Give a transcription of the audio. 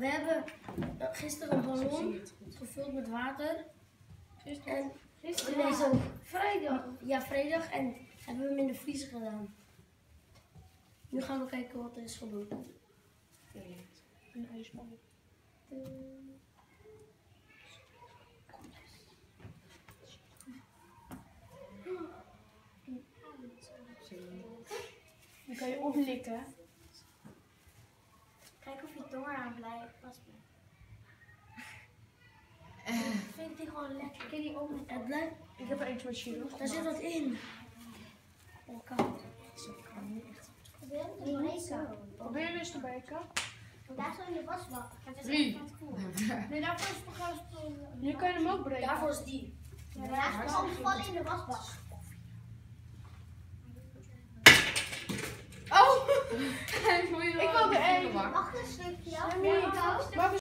we hebben gisteren een ballon gevuld met water. Gisteren? Nee, zo vrijdag. Ja, vrijdag. En hebben we hem in de vriezer gedaan. Nu gaan we kijken wat er is gebeurd. Een ijsbal. Dan kan je oplikken. Kijk of je tong eraan blijft. Vind die gewoon lekker. Ken die ook niet? Het blijft. Ik heb er eentje met chirurg. Daar zit wat in. Oh, koud. Probeer eens te breken. Daar zo in de wasbak. Drie. Nee, daarvoor is het gewoon. Hier kan je hem ook breken. Daarvoor is die. Ja, daar is het vallen in de wasbak. Oh! Ik wilde één. Mag een stukje? Ja,